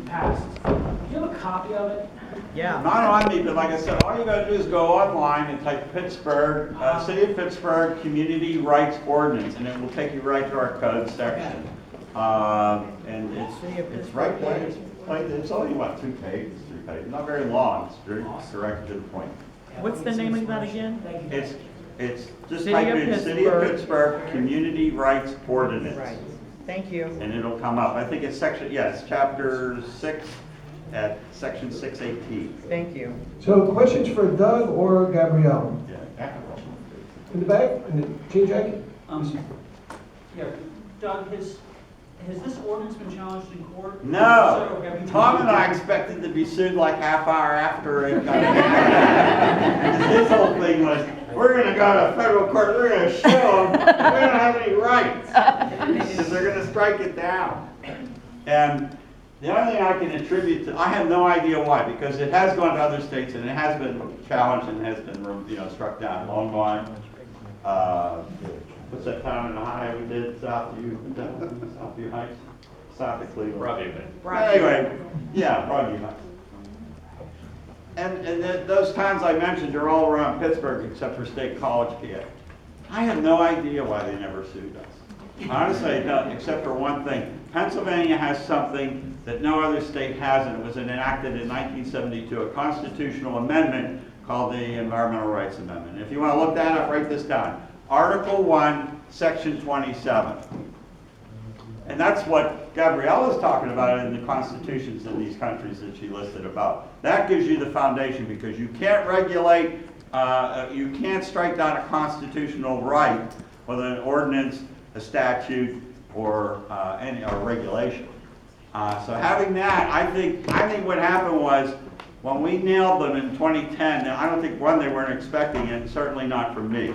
passed. Do you have a copy of it? Yeah. Not on me, but like I said, all you gotta do is go online and type Pittsburgh, City of Pittsburgh Community Rights Ordinance, and it will take you right to our code section. And it's right there, it's only, what, 2 pages, 3 pages, not very long, it's very direct to the point. What's the name of that again? It's just City type of in City of Pittsburgh. Pittsburgh Community Rights Ordinance. Right. Thank you. And it'll come up. I think it's section, yes, chapter 6 at section 618. Thank you. So questions for Doug or Gabrielle? Yeah. In the back, in the jean jacket? Yeah, Doug, has this ordinance been challenged in court? No. So have you- Tom and I expected to be sued like half hour after it got His whole thing was, we're going to go to federal court, we're going to show them we don't have any rights. Because they're going to strike it down. And the only thing I can attribute to, I have no idea why, because it has gone to other states and it has been challenged and has been, struck down. RONCon. What's that town in Ohio we did? Southview Heights? South of Cleveland. Broadview. Anyway, yeah, Broadview Heights. And those towns I mentioned are all around Pittsburgh except for State College, PA. I have no idea why they never sued us. Honestly, I don't, except for one thing. Pennsylvania has something that no other state has, and it was enacted in 1972, a constitutional amendment called the Environmental Rights Amendment. If you want to look that up, write this down. Article 1, Section 27. And that's what Gabrielle is talking about in the constitutions in these countries that she listed about. That gives you the foundation, because you can't regulate, you can't strike down a constitutional right with an ordinance, a statute, or any regulation. So having that, I think what happened was, when we nailed them in 2010, now I don't think, one, they weren't expecting it, certainly not from me.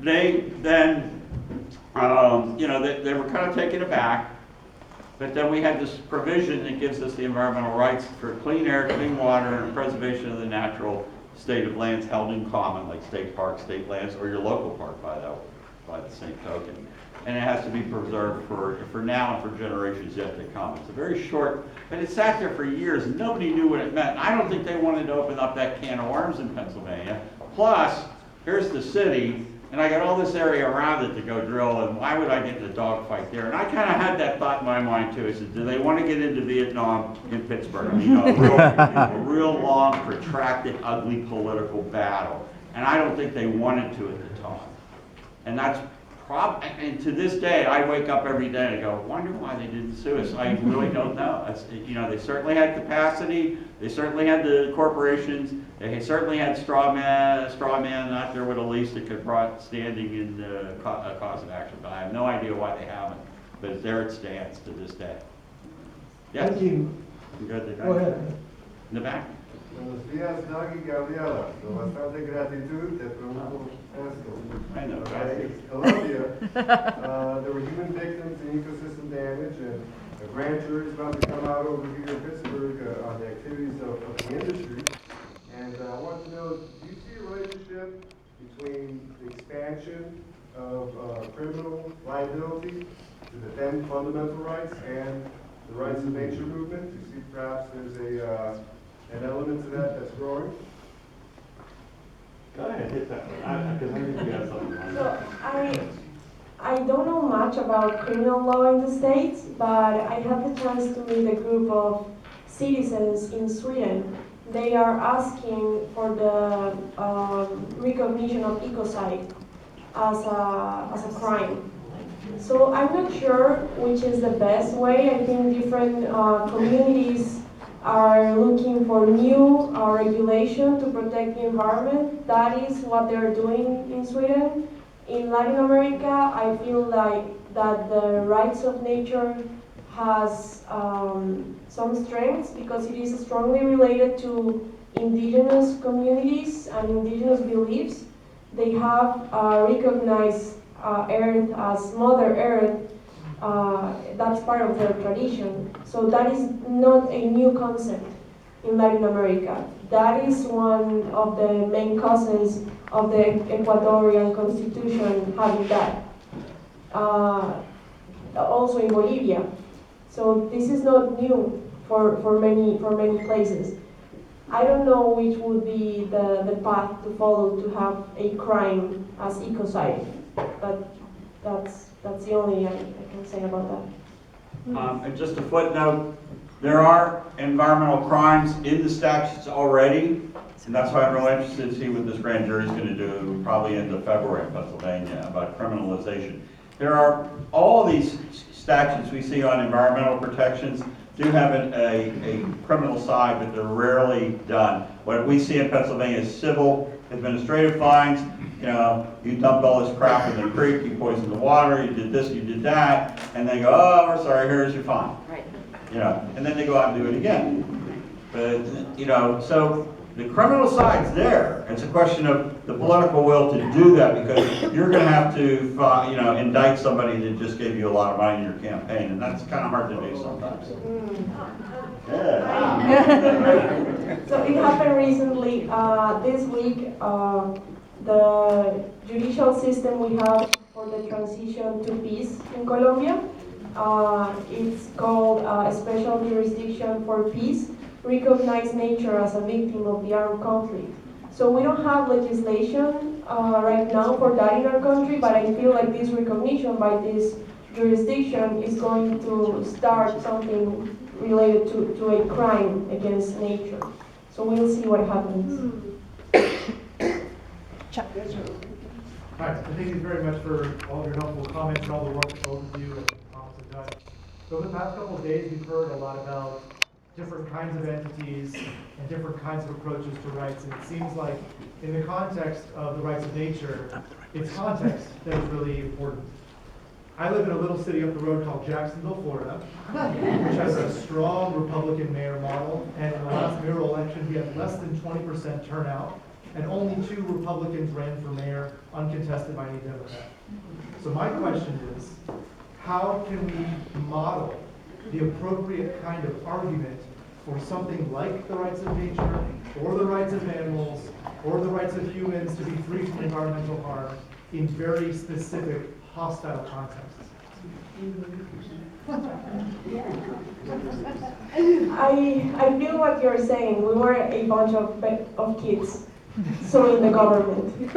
They then, they were kind of taken aback, but then we had this provision that gives us the environmental rights for clean air, clean water, and preservation of the natural state of lands held in common, like state parks, state lands, or your local park by the same token. And it has to be preserved for now and for generations yet to come. It's a very short, but it sat there for years and nobody knew what it meant. I don't think they wanted to open up that can of worms in Pennsylvania. Plus, here's the city, and I got all this area around it to go drill, and why would I get in a dogfight there? And I kind of had that thought in my mind too. I said, do they want to get into Vietnam in Pittsburgh? A real long, protracted, ugly political battle. And I don't think they wanted to at the time. And that's and to this day, I wake up every day and go, wonder why they didn't sue us. I really don't know. They certainly had capacity. They certainly had the corporations. They certainly had straw man out there with a lease that could brought standing in a cause of action. But I have no idea why they haven't. But there it stands to this day. Yes? Thank you. Good. Go ahead. In the back. Buenos días, Doug y Gabriela. Con bastante gratitud te pregunto esto. I know. Colombia, there were human victims and ecosystem damage, and a grand jury is about to come out over here in Pittsburgh on the activities of the industry. And I want to know, do you see a relationship between the expansion of criminal liability to defend fundamental rights and the rights of nature movement? Do you see perhaps there's an element to that that's growing? Go ahead, hit that one. Because I think you got something on So I don't know much about criminal law in the States, but I had the chance to meet a group of citizens in Sweden. They are asking for the recognition of ecocide as a crime. So I'm not sure which is the best way. I think different communities are looking for new regulation to protect the environment. That is what they're doing in Sweden. In Latin America, I feel like that the rights of nature has some strengths because it is strongly related to indigenous communities and indigenous beliefs. They have recognized Earth as Mother Earth. That's part of their tradition. So that is not a new concept in Latin America. That is one of the main causes of the Ecuadorian constitution having that. Also in Bolivia. So this is not new for many places. I don't know which would be the path to follow to have a crime as ecocide, but that's the only I can say about that. And just a footnote, there are environmental crimes in the statutes already, and that's why I'm really interested to see what this grand jury is going to do probably into February in Pennsylvania about criminalization. There are all these statutes we see on environmental protections do have a criminal side, but they're rarely done. What we see in Pennsylvania is civil administrative fines. You know, you dumped all this crap in the creek, you poisoned the water, you did this, you did that, and they go, oh, we're sorry, here's your fine. Right. You know, and then they go out and do it again. But, you know, so the criminal side's there. It's a question of the political will to do that, because you're going to have to, you know, indict somebody that just gave you a lot of money in your campaign, and that's kind of hard to do sometimes. Yeah. So it happened recently, this week, the judicial system we have for the transition to peace in Colombia, it's called Special Jurisdiction for Peace, recognize nature as a victim of the armed conflict. So we don't have legislation right now for that in our country, but I feel like this recognition by this jurisdiction is going to start something related to a crime against nature. So we'll see what happens. Hi, thank you very much for all of your helpful comments and all the work that both of you and Thomas have done. So over the past couple of days, we've heard a lot about different kinds of entities and different kinds of approaches to rights. And it seems like in the context of the rights of nature, it's context that is really important. I live in a little city up the road called Jacksonville, Florida, which has a strong Republican mayor model. And in the last mayoral election, we had less than 20% turnout, and only 2 Republicans ran for mayor, uncontested by any Democrat. So my question is, how can we model the appropriate kind of argument for something like the rights of nature, or the rights of animals, or the rights of humans to be free from environmental harm in very specific hostile contexts? I feel what you're saying. We were a bunch of kids, so in the government.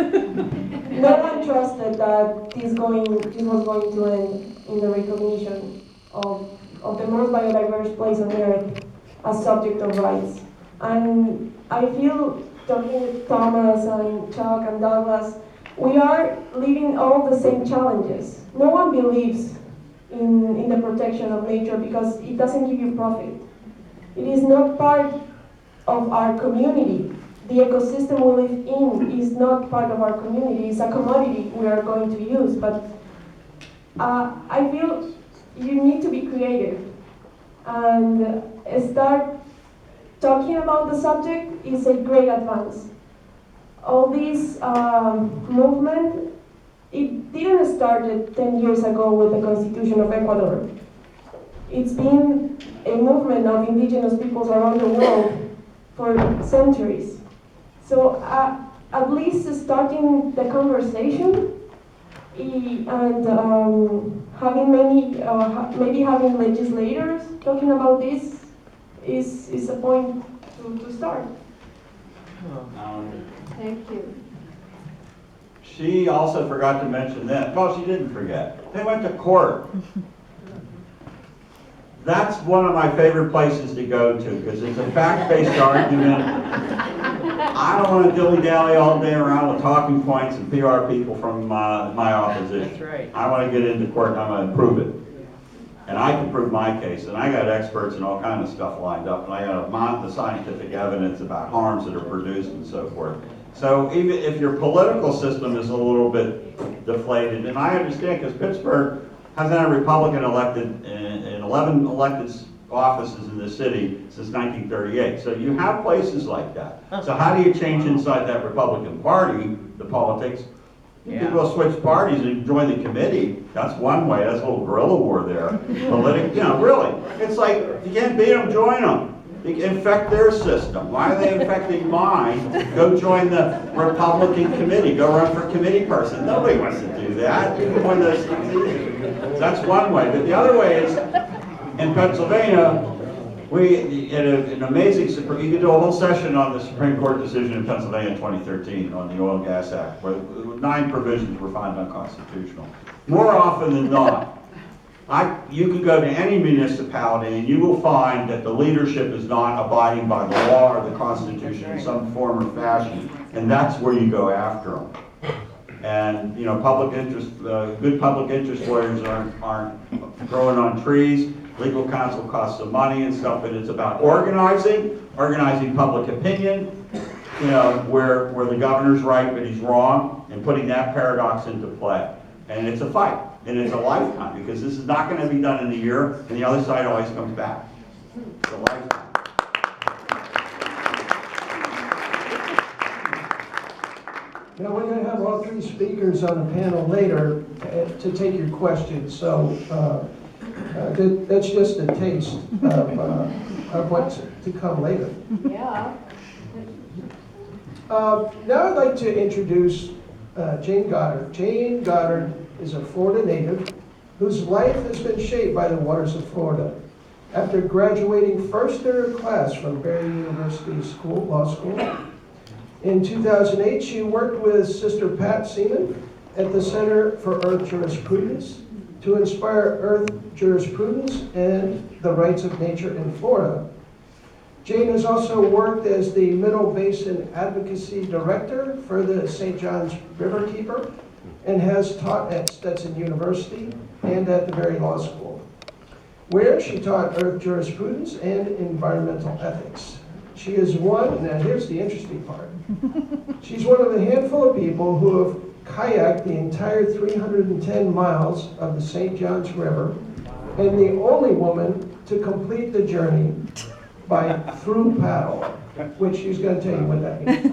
No one trusted that this was going to end in the recognition of the most biodiverse place on earth as subject of rights. And I feel, talking with Thomas and Chuck and Douglas, we are living all the same challenges. No one believes in the protection of nature because it doesn't give you profit. It is not part of our community. The ecosystem we live in is not part of our community. It's a commodity we are going to use. But I feel you need to be creative and start talking about the subject is a great advance. All this movement, it didn't start 10 years ago with the Constitution of Ecuador. It's been a movement of indigenous peoples around the world for centuries. So at least starting the conversation and having maybe having legislators talking about this is a point to start. Thank you. She also forgot to mention that. Well, she didn't forget. They went to court. That's one of my favorite places to go to because it's a fact-based argument. I don't want to dilly-dally all day around with talking points and PR people from my opposition. That's right. I want to get into court and I'm going to prove it. And I can prove my case. And I got experts and all kinds of stuff lined up. And I got the scientific evidence about harms that are produced and so forth. So even if your political system is a little bit deflated, and I understand because Pittsburgh hasn't had a Republican elected in 11 elected offices in the city since 1938. So you have places like that. So how do you change inside that Republican Party, the politics? You could go switch parties and join the committee. That's one way. That's a little guerrilla war there. Really. It's like, you can't beat them, join them. Infect their system. Why are they infecting mine? Go join the Republican committee. Go run for committee person. Nobody wants to do that. You can join those things easy. That's one way. But the other way is, in Pennsylvania, we, in an amazing, you could do a whole session on the Supreme Court decision in Pennsylvania in 2013 on the Oil and Gas Act, where 9 provisions were found unconstitutional. More often than not, you can go to any municipality and you will find that the leadership is not abiding by the law or the Constitution in some form or fashion, and that's where you go after them. And, you know, public interest, good public interest lawyers aren't growing on trees. Legal counsel costs some money and stuff, but it's about organizing public opinion, you know, where the governor's right but he's wrong, and putting that paradox into play. And it's a fight, and it's a lifetime, because this is not going to be done in a year, and the other side always comes back. It's a lifetime. Now, we're going to have all 3 speakers on the panel later to take your questions, so that's just a taste of what's to come later. Yeah. Now I'd like to introduce Jane Goddard. Jane Goddard is a Florida native whose life has been shaped by the waters of Florida. After graduating first in her class from Barry University Law School, in 2008 she worked with Sister Pat Seaman at the Center for Earth Jurisprudence to inspire Earth jurisprudence and the rights of nature in Florida. Jane has also worked as the Middle Basin Advocacy Director for the St. John's Riverkeeper and has taught at Stetson University and at the Berry Law School, where she taught earth jurisprudence and environmental ethics. She is one, now here's the interesting part, she's one of a handful of people who have kayaked the entire 310 miles of the St. John's River and the only woman to complete the journey by through paddle, which she's going to tell you what that means.